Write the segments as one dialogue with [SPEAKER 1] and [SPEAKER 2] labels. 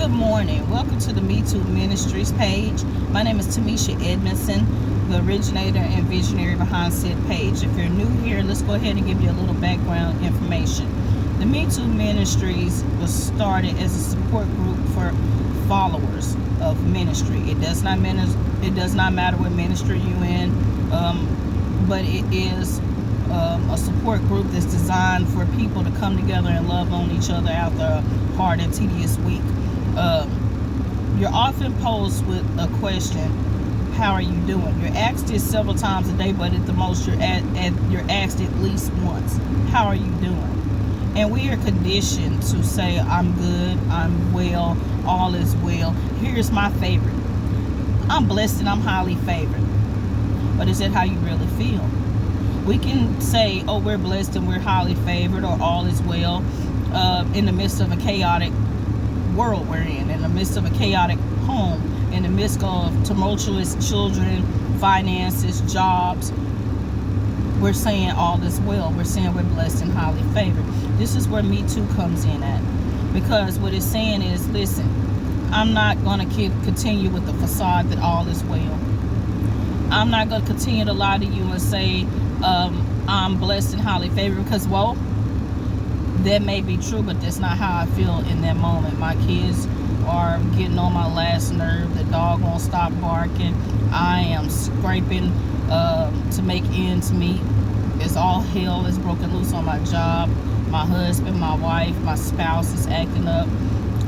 [SPEAKER 1] Good morning. Welcome to the Me Too Ministries page. My name is Tamisha Edmondson, the originator and visionary behind said page. If you're new here, let's go ahead and give you a little background information. The Me Too Ministries was started as a support group for followers of ministry. It does not matter what ministry you're in, but it is a support group that's designed for people to come together and love on each other after a hard and tedious week. You're often posed with a question, how are you doing? You're asked this several times a day, but at the most you're asked at least once, how are you doing? And we are conditioned to say, I'm good, I'm well, all is well. Here's my favorite. I'm blessed and I'm highly favored. But is that how you really feel? We can say, oh, we're blessed and we're highly favored, or all is well, in the midst of a chaotic world we're in the midst of a chaotic home, in the midst of tumultuous children, finances, jobs. We're saying all is well. We're saying we're blessed and highly favored. This is where Me Too comes in at, because what it's saying is, listen, I'm not going to continue with the facade that all is well. I'm not going to continue to lie to you and say I'm blessed and highly favored, because, well, that may be true, but that's not how I feel in that moment. My kids are getting on my last nerve. The dog won't stop barking. I am scraping to make ends meet. It's all hell is broken loose on my job. My husband, my wife, my spouse is acting up.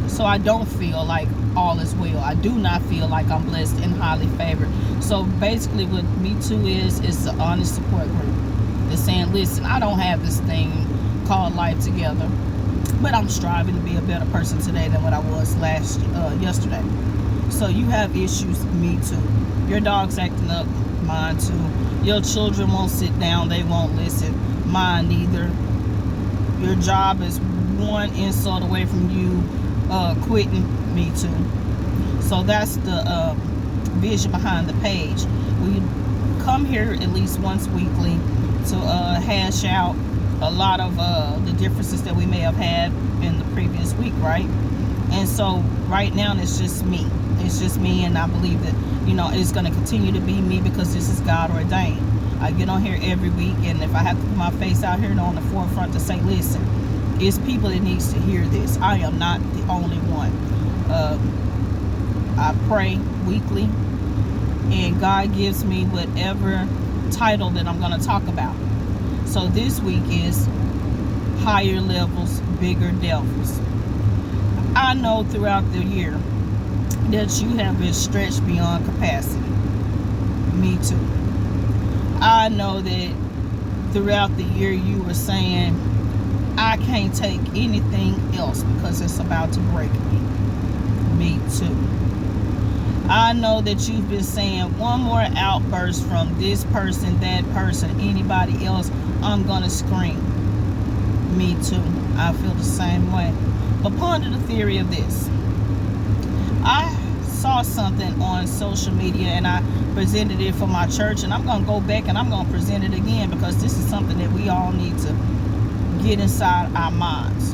[SPEAKER 1] So I don't feel like all is well. I do not feel like I'm blessed and highly favored. So basically what Me Too is an honest support group. They're saying, listen, I don't have this thing called life together, but I'm striving to be a better person today than what I was yesterday. So you have issues, Me Too. Your dog's acting up, mine too. Your children won't sit down, they won't listen, mine neither. Your job is one insult away from you quitting, Me Too. So that's the vision behind the page. We come here at least once weekly to hash out a lot of the differences that we may have had in the previous week, right? And so right now it's just me. It's just me, and I believe that, it's going to continue to be me, because this is God ordained. I get on here every week, and if I have to put my face out here on the forefront to say, listen, it's people that needs to hear this. I am not the only one. I pray weekly, and God gives me whatever title that I'm going to talk about. So this week is higher levels, bigger devils. I know throughout the year that you have been stretched beyond capacity. Me too. I know that throughout the year you were saying, I can't take anything else because it's about to break me. Me too. I know that you've been saying, one more outburst from this person, that person, anybody else, I'm gonna scream. Me too. I feel the same way. But ponder the theory of this. I saw something on social media and I presented it for my church, and I'm gonna go back and I'm gonna present it again, because this is something that we all need to get inside our minds.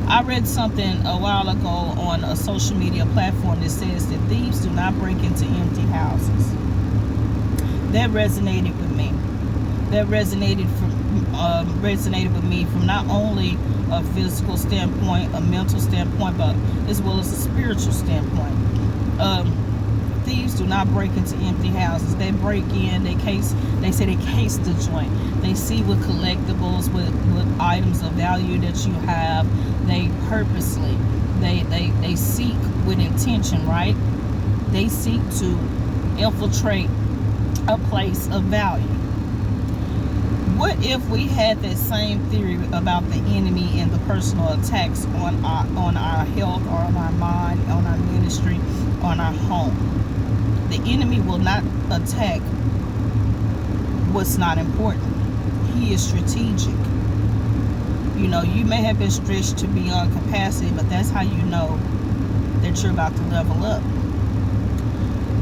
[SPEAKER 1] I read something a while ago on a social media platform that says that thieves do not break into empty houses. That resonated with me. That resonated with me from not only a physical standpoint, a mental standpoint, but as well as a spiritual standpoint. Thieves do not break into empty houses. They break in, they say they case the joint. They see what collectibles, with items of value that you have. They purposely, they seek with intention, right? They seek to infiltrate a place of value. What if we had that same theory about the enemy and the personal attacks on our health, or on our mind, on our ministry, on our home? The enemy will not attack what's not important. He is strategic. You may have been stretched to beyond capacity, but that's how you know that you're about to level up.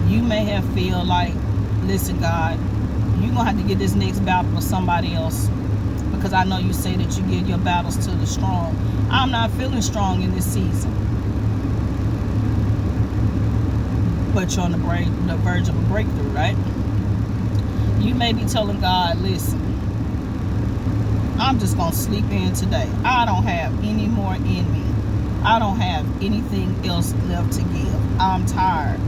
[SPEAKER 1] You may have feel like, listen, God, you're going to have to get this next battle with somebody else, because I know you say that you give your battles to the strong. I'm not feeling strong in this season. but you're on the verge of a breakthrough, right? You may be telling God, listen, I'm just going to sleep in today. I don't have any more in me. I don't have anything else left to give. I'm tired.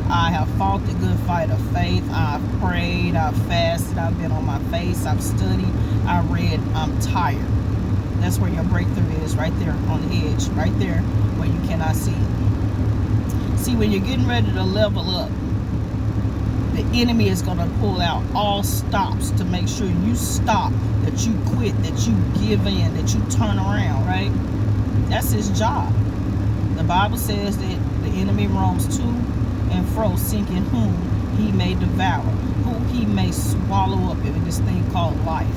[SPEAKER 1] I have fought the good fight of faith. I've prayed. I've fasted. I've been on my face. I've studied. I read. I'm tired. That's where your breakthrough is, right there on the edge, right there where you cannot see it. See, when you're getting ready to level up, the enemy is going to pull out all stops to make sure you stop, that you quit, that you give in, that you turn around, right? That's his job. The Bible says that the enemy roams to and fro, seeking whom he may devour, who he may swallow up in this thing called life,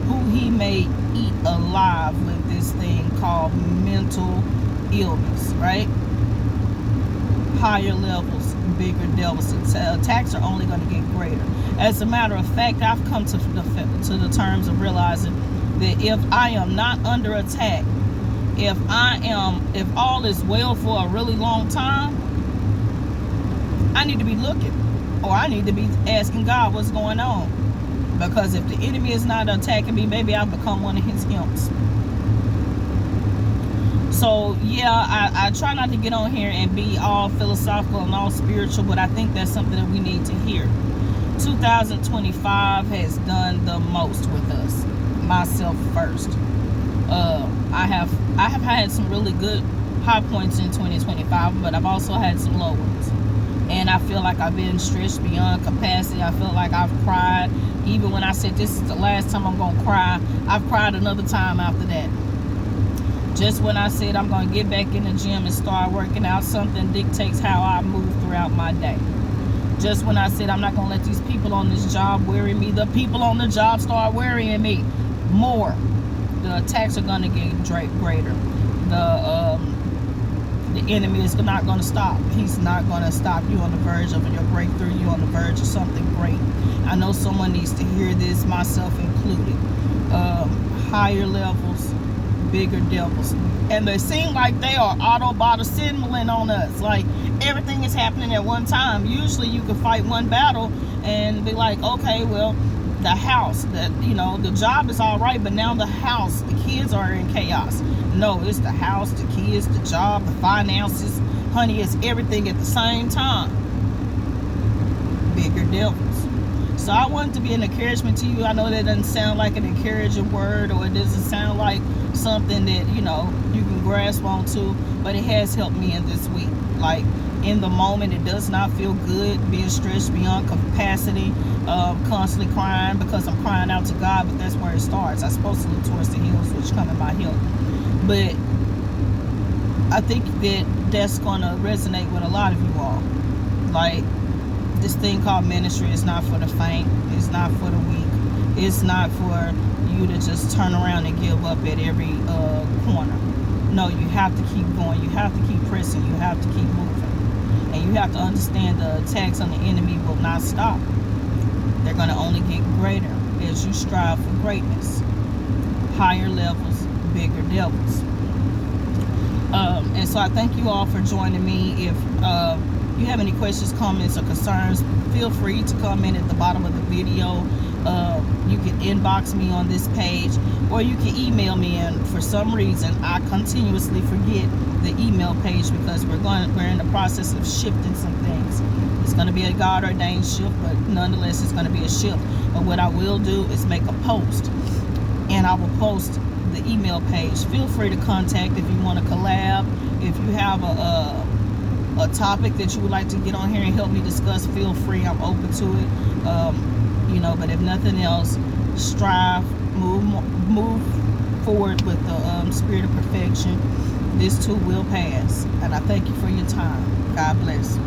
[SPEAKER 1] who he may eat alive with this thing called mental illness, right? Higher levels, bigger devils. Attacks are only going to get greater. As a matter of fact, I've come to the terms of realizing that if I am not under attack, if all is well for a really long time, I need to be looking, or I need to be asking God what's going on. Because if the enemy is not attacking me, maybe I've become one of his imps. So yeah, I try not to get on here and be all philosophical and all spiritual, but I think that's something that we need to hear. 2025 has done the most with us, myself first. I have had some really good high points in 2025, but I've also had some low ones. And I feel like I've been stretched beyond capacity. I feel like I've cried. Even when I said this is the last time I'm going to cry, I've cried another time after that. Just when I said I'm going to get back in the gym and start working out, something dictates how I move throughout my day. Just when I said I'm not going to let these people on this job worry me, the people on the job start worrying me more. The attacks are going to get greater. The enemy is not going to stop. He's not going to stop you on the verge of your breakthrough. You're on the verge of something great. I know someone needs to hear this, myself included. Higher levels, bigger devils. And they seem like they are auto-assembling on us. Like everything is happening at one time. Usually you can fight one battle and be like, okay, well, the house, the job is all right, but now the house, the kids are in chaos. No, it's the house, the kids, the job, the finances. Honey, it's everything at the same time. Bigger devils. So I wanted to be an encouragement to you. I know that doesn't sound like an encouraging word, or it doesn't sound like something that, you can grasp onto, but it has helped me in this week. Like, in the moment, it does not feel good being stretched beyond capacity, constantly crying because I'm crying out to God, but that's where it starts. I'm supposed to look towards the hills, which come in my help. But I think that's going to resonate with a lot of you all. Like, this thing called ministry is not for the faint. It's not for the weak. It's not for you to just turn around and give up at every corner. No, you have to keep going. You have to keep pressing. You have to keep moving. And you have to understand the attacks on the enemy will not stop. They're going to only get greater as you strive for greatness. Higher levels, bigger devils. And so I thank you all for joining me. If you have any questions, comments, or concerns, feel free to comment at the bottom of the video. You can inbox me on this page, or you can email me. And for some reason, I continuously forget the email page because we're in the process of shifting some things. It's going to be a God-ordained shift, but nonetheless, it's going to be a shift. But what I will do is make a post, and I will post the email page. Feel free to contact if you want to collab. If you have a topic that you would like to get on here and help me discuss, feel free. I'm open to it. But if nothing else, strive, move forward with the spirit of perfection. This too will pass. And I thank you for your time. God bless.